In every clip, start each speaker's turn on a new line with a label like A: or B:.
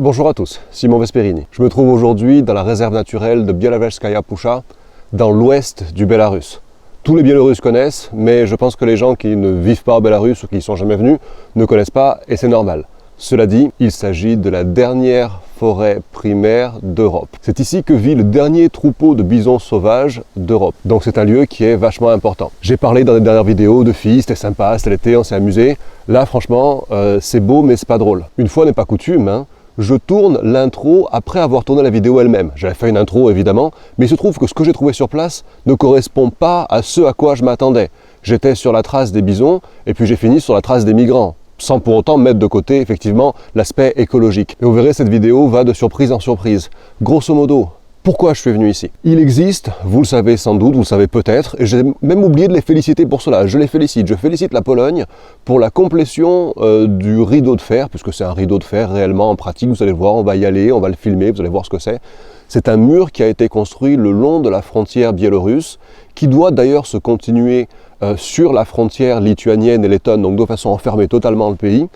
A: Bonjour à tous, Simon Vesperini. Je me trouve aujourd'hui dans la réserve naturelle de Bielavelskaya Pusha, dans l'ouest du Bélarus. Tous les Biélorusses connaissent, mais je pense que les gens qui ne vivent pas au Bélarus ou qui n'y sont jamais venus ne connaissent pas, et c'est normal. Cela dit, il s'agit de la dernière forêt primaire d'Europe. C'est ici que vit le dernier troupeau de bisons sauvages d'Europe. Donc c'est un lieu qui est vachement important. J'ai parlé dans les dernières vidéos de filles, c'était sympa, c'était l'été, on s'est amusé. Là franchement, c'est beau mais c'est pas drôle. Une fois n'est pas coutume, je tourne l'intro après avoir tourné la vidéo elle-même. J'avais fait une intro évidemment, mais il se trouve que ce que j'ai trouvé sur place ne correspond pas à ce à quoi je m'attendais. J'étais sur la trace des bisons et puis j'ai fini sur la trace des migrants, sans pour autant mettre de côté effectivement l'aspect écologique. Et vous verrez, cette vidéo va de surprise en surprise. Grosso modo, pourquoi je suis venu ici? Il existe, vous le savez sans doute, vous le savez peut-être, et j'ai même oublié de les féliciter pour cela. Je les félicite, je félicite la Pologne pour la complétion du rideau de fer, puisque c'est un rideau de fer réellement en pratique, vous allez le voir, on va y aller, on va le filmer, vous allez voir ce que c'est. C'est un mur qui a été construit le long de la frontière biélorusse, qui doit d'ailleurs se continuer sur la frontière lituanienne et lettonne, donc de façon à enfermer totalement le pays.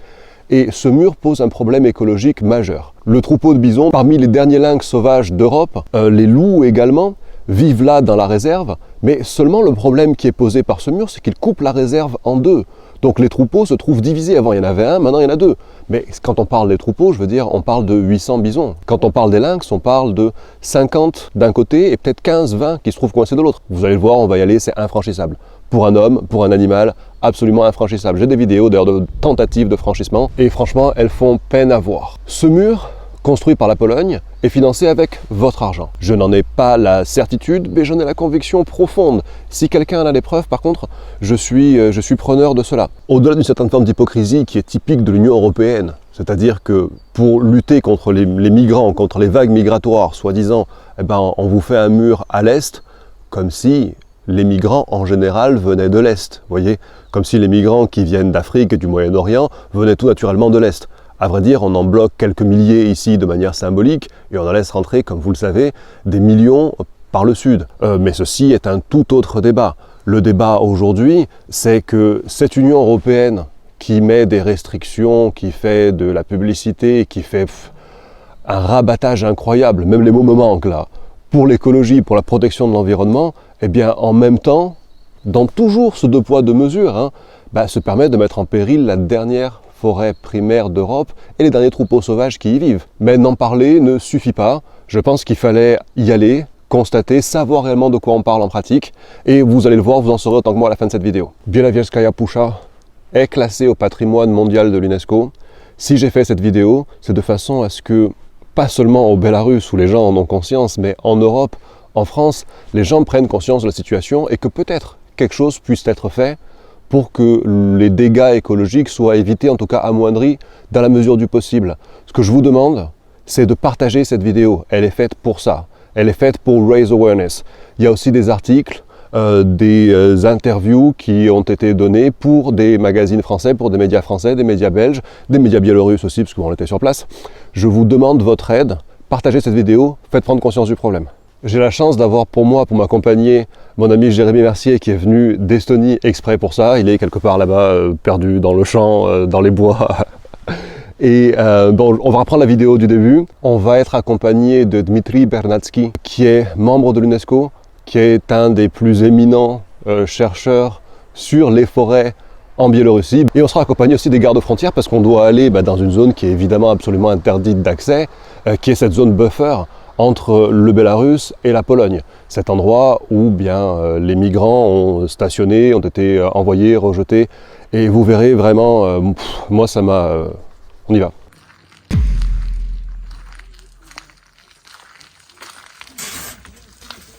A: Et ce mur pose un problème écologique majeur. Le troupeau de bisons, parmi les derniers lynx sauvages d'Europe, les loups également, vivent là dans la réserve, mais seulement le problème qui est posé par ce mur, c'est qu'il coupe la réserve en deux. Donc les troupeaux se trouvent divisés. Avant il y en avait un, maintenant il y en a deux. Mais quand on parle des troupeaux, je veux dire, on parle de 800 bisons. Quand on parle des lynx, on parle de 50 d'un côté et peut-être 15-20 qui se trouvent coincés de l'autre. Vous allez le voir, on va y aller, c'est infranchissable. Pour un homme, pour un animal, absolument infranchissable. J'ai des vidéos d'ailleurs de tentatives de franchissement et franchement, elles font peine à voir. Ce mur, construit par la Pologne, est financé avec votre argent. Je n'en ai pas la certitude, mais j'en ai la conviction profonde. Si quelqu'un en a des preuves, par contre, je suis preneur de cela. Au-delà d'une certaine forme d'hypocrisie qui est typique de l'Union européenne, c'est-à-dire que pour lutter contre les migrants, contre les vagues migratoires, soi-disant, on vous fait un mur à l'est, comme si les migrants en général venaient de l'Est, voyez, comme si les migrants qui viennent d'Afrique et du Moyen-Orient venaient tout naturellement de l'Est. À vrai dire, on en bloque quelques milliers ici de manière symbolique et on en laisse rentrer, comme vous le savez, des millions par le sud. Mais ceci est un tout autre débat. Le débat aujourd'hui, c'est que cette Union européenne qui met des restrictions, qui fait de la publicité, qui fait un rabattage incroyable, même les mots me manquent là, pour l'écologie, pour la protection de l'environnement, eh bien en même temps, dans toujours ce deux poids deux mesures, se permet de mettre en péril la dernière forêt primaire d'Europe et les derniers troupeaux sauvages qui y vivent. Mais n'en parler ne suffit pas. Je pense qu'il fallait y aller, constater, savoir réellement de quoi on parle en pratique. Et vous allez le voir, vous en saurez autant que moi à la fin de cette vidéo. Bielavelskaya Pusha est classée au patrimoine mondial de l'UNESCO. Si j'ai fait cette vidéo, c'est de façon à ce que, pas seulement au Bélarus où les gens en ont conscience, mais en Europe, en France, les gens prennent conscience de la situation et que peut-être quelque chose puisse être fait pour que les dégâts écologiques soient évités, en tout cas amoindris, dans la mesure du possible. Ce que je vous demande, c'est de partager cette vidéo. Elle est faite pour ça. Elle est faite pour raise awareness. Il y a aussi des articles, des interviews qui ont été données pour des magazines français, pour des médias français, des médias belges, des médias biélorusses aussi, parce qu'on était sur place. Je vous demande votre aide. Partagez cette vidéo, faites prendre conscience du problème. J'ai la chance d'avoir pour moi, pour m'accompagner, mon ami Jérémy Mercier qui est venu d'Estonie exprès pour ça. Il est quelque part là-bas, perdu dans le champ, dans les bois. Et on va reprendre la vidéo du début. On va être accompagné de Dmitri Bernatsky, qui est membre de l'UNESCO, qui est un des plus éminents chercheurs sur les forêts en Biélorussie. Et on sera accompagné aussi des gardes-frontières parce qu'on doit aller dans une zone qui est évidemment absolument interdite d'accès, qui est cette zone buffer entre le Bélarus et la Pologne. Cet endroit où les migrants ont stationné, ont été envoyés, rejetés. Et vous verrez vraiment, moi ça m'a... on y va.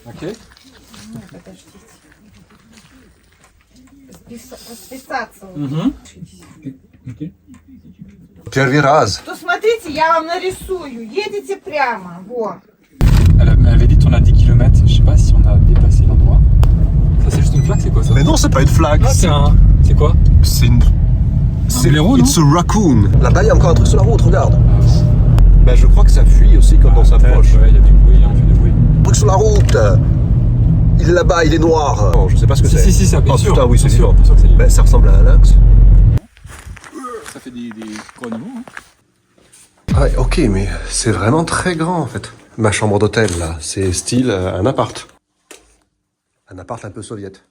B: Ok.
A: Первый раз.
C: То смотрите, я вам нарисую. Едете прямо. Во.
B: Elle avait dit qu'on a 10 km, je sais pas si on a dépassé l'endroit. Ça c'est juste une flaque, c'est quoi ça?
A: Mais non, c'est pas une flag.
B: Ah, c'est quoi?
A: C'est une...
B: C'est blaireau, non?
A: It's a raccoon. Là-bas, il y a encore un truc sur la route, regarde. Je crois que ça fuit aussi quand on s'approche.
B: Ouais, il y a du bruit, on fait du bruit.
A: Un truc sur la route. Il est là-bas, il est noir. Non, je sais pas ce que c'est.
B: Si, ça, bien sûr.
A: Putain, oui, c'est
B: sûr,
A: vivant.
B: bien sûr que c'est vivant.
A: Ça ressemble à un lynx.
B: Ça fait des gros animaux, hein.
A: Ouais, ok, mais c'est vraiment très grand en fait. Ma chambre d'hôtel là, c'est style un appart. Un appart un peu soviète.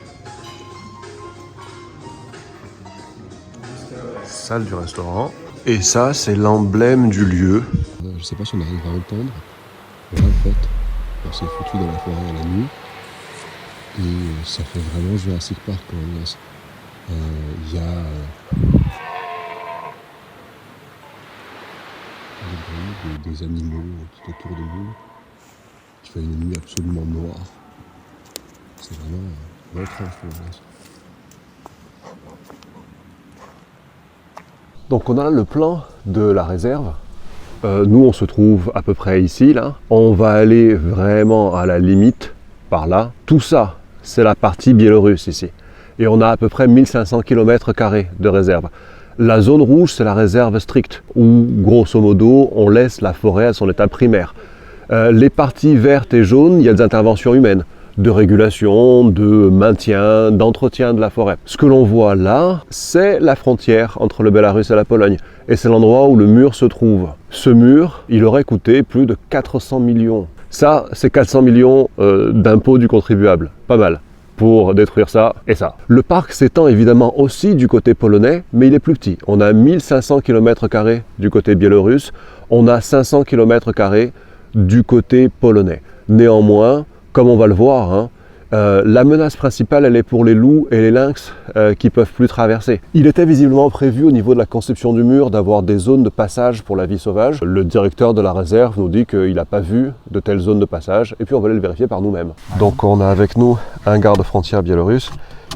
A: Salle du restaurant. Et ça, c'est l'emblème du lieu. Je sais pas si on arrive à entendre. Là, en fait, on s'est foutu dans la forêt à la nuit. Et ça fait vraiment Jurassic Park quand même. Il y a des animaux tout autour de nous. Il fait une nuit absolument noire. C'est vraiment étrange pour moi. Donc on a le plan de la réserve. Nous on se trouve à peu près ici là. On va aller vraiment à la limite par là. Tout ça c'est la partie biélorusse ici. Et on a à peu près 1500 km² de réserve. La zone rouge c'est la réserve stricte où grosso modo on laisse la forêt à son état primaire. Les parties vertes et jaunes, il y a des interventions humaines, de régulation, de maintien, d'entretien de la forêt. Ce que l'on voit là, c'est la frontière entre le Bélarus et la Pologne. Et c'est l'endroit où le mur se trouve. Ce mur, il aurait coûté plus de 400 millions. Ça, c'est 400 millions d'impôts du contribuable. Pas mal. Pour détruire ça et ça. Le parc s'étend évidemment aussi du côté polonais, mais il est plus petit. On a 1500 km² du côté biélorusse, on a 500 km² du côté polonais. Néanmoins, comme on va le voir, la menace principale, elle est pour les loups et les lynx qui ne peuvent plus traverser. Il était visiblement prévu au niveau de la conception du mur d'avoir des zones de passage pour la vie sauvage. Le directeur de la réserve nous dit qu'il n'a pas vu de telles zones de passage et puis on va aller le vérifier par nous-mêmes. Donc on a avec nous un garde-frontière biélorusse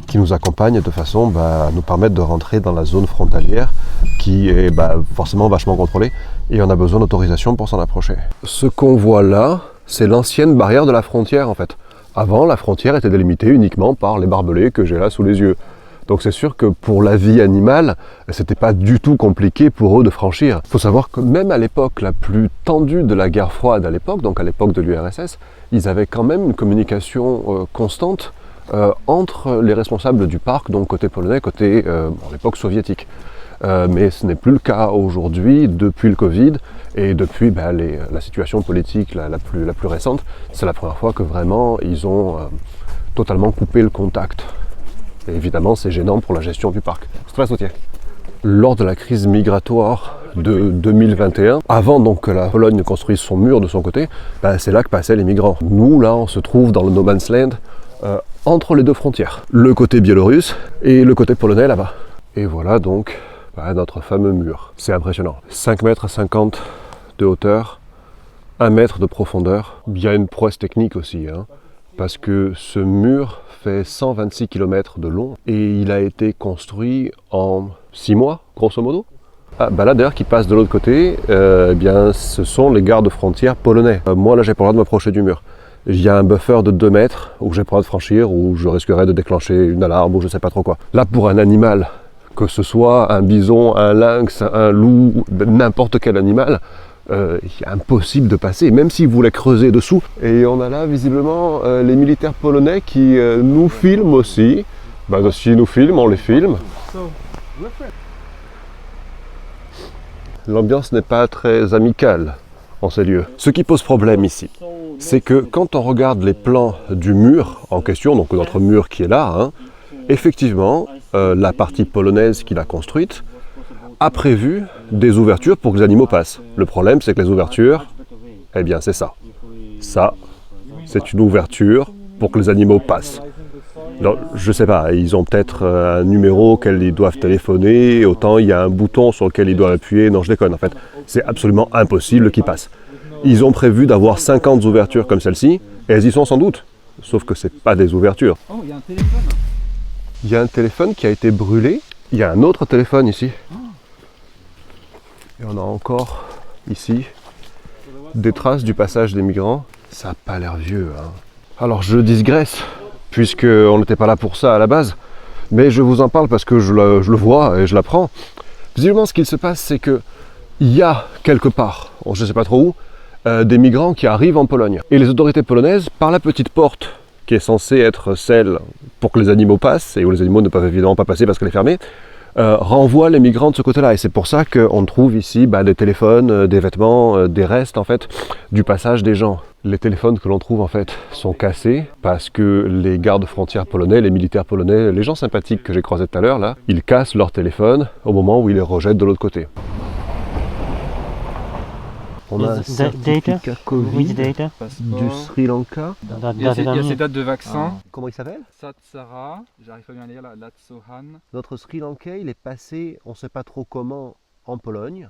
A: qui nous accompagne de façon à nous permettre de rentrer dans la zone frontalière qui est forcément vachement contrôlée et on a besoin d'autorisation pour s'en approcher. Ce qu'on voit là, c'est l'ancienne barrière de la frontière en fait. Avant, la frontière était délimitée uniquement par les barbelés que j'ai là sous les yeux. Donc c'est sûr que pour la vie animale, c'était pas du tout compliqué pour eux de franchir. Il faut savoir que même à l'époque la plus tendue de la guerre froide à l'époque, donc à l'époque de l'URSS, ils avaient quand même une communication constante entre les responsables du parc, donc côté polonais, côté à l'époque soviétique. Mais ce n'est plus le cas aujourd'hui, depuis le Covid et depuis la situation politique la plus récente. C'est la première fois que vraiment ils ont totalement coupé le contact. Et évidemment, c'est gênant pour la gestion du parc. Lors de la crise migratoire de 2021, avant donc que la Pologne construise son mur de son côté, c'est là que passaient les migrants. Nous, là, on se trouve dans le No Man's Land, entre les deux frontières. Le côté biélorusse et le côté polonais là-bas. Et voilà donc notre fameux mur. C'est impressionnant. 5,50 m de hauteur, 1 mètre de profondeur. Il y a une prouesse technique aussi, parce que ce mur fait 126 km de long et il a été construit en 6 mois, grosso modo. Là d'ailleurs qui passe de l'autre côté, ce sont les gardes-frontières polonais. Moi là j'ai pas le droit de m'approcher du mur. Il y a un buffer de 2 mètres où j'ai pas le droit de franchir, où je risquerais de déclencher une alarme ou je sais pas trop quoi. Là pour un animal, que ce soit un bison, un lynx, un loup, n'importe quel animal, il est impossible de passer, même s'ils voulaient creuser dessous. Et on a là visiblement les militaires polonais qui nous filment aussi. S'ils nous filment, on les filme. L'ambiance n'est pas très amicale en ces lieux. Ce qui pose problème ici, c'est que quand on regarde les plans du mur en question, donc notre mur qui est là, effectivement, la partie polonaise qui l'a construite a prévu des ouvertures pour que les animaux passent. Le problème, c'est que les ouvertures, c'est ça. Ça, c'est une ouverture pour que les animaux passent. Alors, je sais pas, ils ont peut-être un numéro auquel ils doivent téléphoner, autant il y a un bouton sur lequel ils doivent appuyer. Non, je déconne, en fait. C'est absolument impossible qu'ils passent. Ils ont prévu d'avoir 50 ouvertures comme celle-ci, et elles y sont sans doute. Sauf que c'est pas des ouvertures.
B: Oh, il y a un téléphone.
A: Il y a un téléphone qui a été brûlé. Il y a un autre téléphone ici. Et on a encore ici des traces du passage des migrants. Ça n'a pas l'air vieux. Alors je digresse, puisqu'on n'était pas là pour ça à la base. Mais je vous en parle parce que je le vois et je l'apprends. Visiblement, ce qu'il se passe, c'est qu'il y a quelque part, je ne sais pas trop où, des migrants qui arrivent en Pologne. Et les autorités polonaises, par la petite porte qui est censée être celle pour que les animaux passent, et où les animaux ne peuvent évidemment pas passer parce qu'elle est fermée, renvoie les migrants de ce côté-là. Et c'est pour ça qu'on trouve ici des téléphones, des vêtements, des restes en fait du passage des gens. Les téléphones que l'on trouve en fait sont cassés parce que les gardes frontières polonais, les militaires polonais, les gens sympathiques que j'ai croisés tout à l'heure là, ils cassent leurs téléphones au moment où ils les rejettent de l'autre côté. On a un certificat Covid du Sri Lanka.
B: Il y a ces dates de vaccin.
A: Comment il s'appelle?
B: Satsara, j'arrive pas bien à lire, Latsohan.
A: Notre Sri Lankais, il est passé, on ne sait pas trop comment, en Pologne.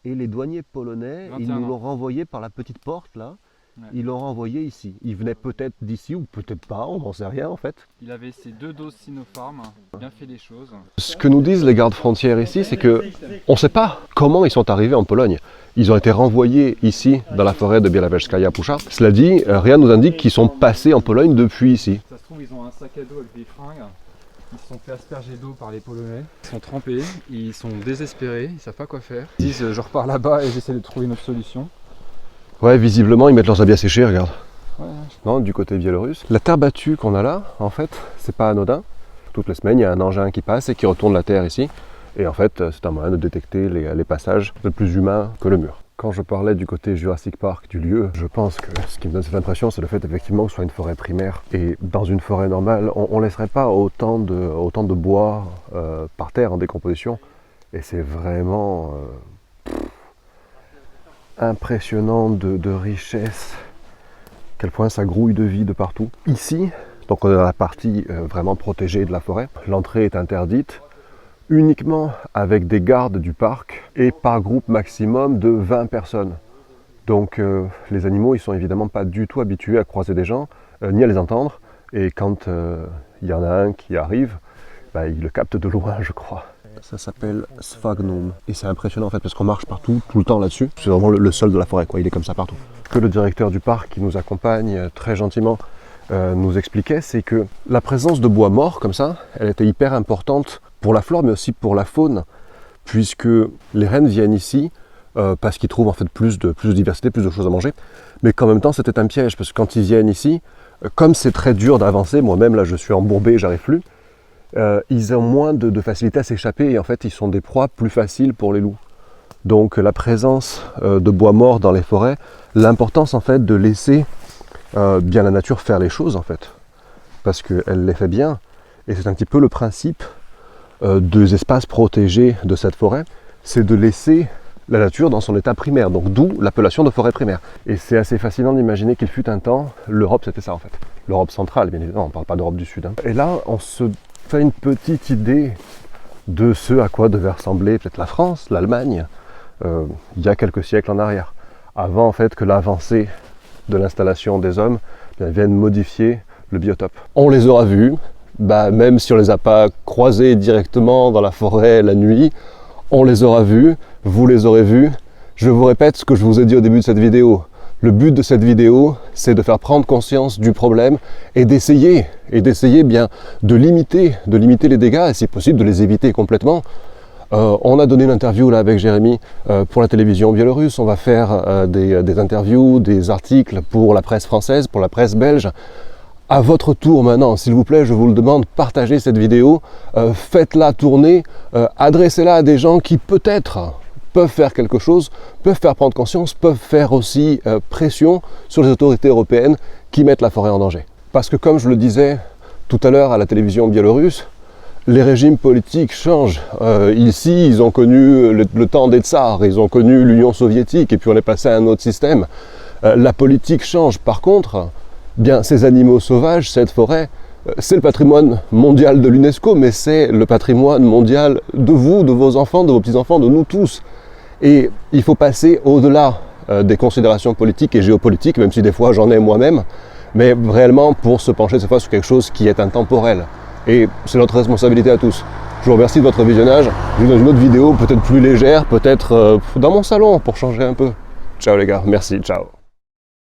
A: Et les douaniers polonais, ils nous l'ont renvoyé par la petite porte là. Ouais. Ils l'ont renvoyé ici. Il venait peut-être d'ici ou peut-être pas, on n'en sait rien en fait.
B: Il avait ses 2 doses Sinopharm, bien fait les choses.
A: Ce que nous disent les gardes frontières ici, c'est que on ne sait pas comment ils sont arrivés en Pologne. Ils ont été renvoyés ici, dans la forêt de Białowieża Pusza. Cela dit, rien ne nous indique qu'ils sont passés en Pologne depuis ici.
B: Ça se trouve, ils ont un sac à dos avec des fringues. Ils se sont fait asperger d'eau par les Polonais. Ils sont trempés, ils sont désespérés, ils savent pas quoi faire. Ils disent je repars là-bas et j'essaie de trouver une autre solution.
A: Ouais, visiblement ils mettent leurs habits à sécher, regarde. Ouais. Non, du côté biélorusse. La terre battue qu'on a là, en fait, c'est pas anodin. Toutes les semaines, il y a un engin qui passe et qui retourne la terre ici. Et en fait, c'est un moyen de détecter les passages le plus humains que le mur. Quand je parlais du côté Jurassic Park du lieu, je pense que ce qui me donne cette impression, c'est le fait effectivement que ce soit une forêt primaire. Et dans une forêt normale, on ne laisserait pas autant de bois par terre en décomposition. Et c'est vraiment impressionnant de richesse, à quel point ça grouille de vie de partout. Ici, donc on est dans la partie vraiment protégée de la forêt. L'entrée est interdite uniquement avec des gardes du parc et par groupe maximum de 20 personnes. Donc les animaux, ils sont évidemment pas du tout habitués à croiser des gens, ni à les entendre. Et quand il y en a un qui arrive, il le capte de loin, je crois. Ça s'appelle Sphagnum. Et c'est impressionnant en fait, parce qu'on marche partout, tout le temps là-dessus. C'est vraiment le sol de la forêt, quoi. Il est comme ça partout. Ce que le directeur du parc qui nous accompagne très gentiment nous expliquait, c'est que la présence de bois mort comme ça, elle était hyper importante pour la flore mais aussi pour la faune, puisque les rennes viennent ici parce qu'ils trouvent en fait plus de diversité, plus de choses à manger, mais qu'en même temps c'était un piège, parce que quand ils viennent ici, comme c'est très dur d'avancer, moi-même là je suis embourbé, j'arrive plus, ils ont moins de facilité à s'échapper et en fait ils sont des proies plus faciles pour les loups. Donc la présence de bois mort dans les forêts, l'importance en fait de laisser bien la nature faire les choses en fait, parce qu'elle les fait bien, et c'est un petit peu le principe des espaces protégés de cette forêt, c'est de laisser la nature dans son état primaire, donc d'où l'appellation de forêt primaire. Et c'est assez fascinant d'imaginer qu'il fut un temps, l'Europe c'était ça en fait, l'Europe centrale bien évidemment, on ne parle pas d'Europe du Sud. Et là on se fait une petite idée de ce à quoi devait ressembler peut-être la France, l'Allemagne, il y a quelques siècles en arrière, avant en fait que l'avancée de l'installation des hommes vienne modifier le biotope. On les aura vus, même si on ne les a pas croisés directement dans la forêt la nuit, on les aura vus, vous les aurez vus. Je vous répète ce que je vous ai dit au début de cette vidéo. Le but de cette vidéo, c'est de faire prendre conscience du problème et d'essayer bien de limiter les dégâts et si possible de les éviter complètement. On a donné une interview là avec Jérémy pour la télévision biélorusse, on va faire des interviews, des articles pour la presse française, pour la presse belge. À votre tour maintenant, s'il vous plaît, je vous le demande, partagez cette vidéo, faites-la tourner, adressez-la à des gens qui peut-être peuvent faire quelque chose, peuvent faire prendre conscience, peuvent faire aussi pression sur les autorités européennes qui mettent la forêt en danger. Parce que comme je le disais tout à l'heure à la télévision biélorusse, les régimes politiques changent. Ici, ils ont connu le temps des tsars, ils ont connu l'Union soviétique, et puis on est passé à un autre système. La politique change. Par contre, ces animaux sauvages, cette forêt, c'est le patrimoine mondial de l'UNESCO, mais c'est le patrimoine mondial de vous, de vos enfants, de vos petits-enfants, de nous tous. Et il faut passer au-delà des considérations politiques et géopolitiques, même si des fois j'en ai moi-même, mais réellement pour se pencher cette fois sur quelque chose qui est intemporel. Et c'est notre responsabilité à tous. Je vous remercie de votre visionnage. Je vous donne une autre vidéo, peut-être plus légère, peut-être dans mon salon pour changer un peu. Ciao les gars, merci, ciao.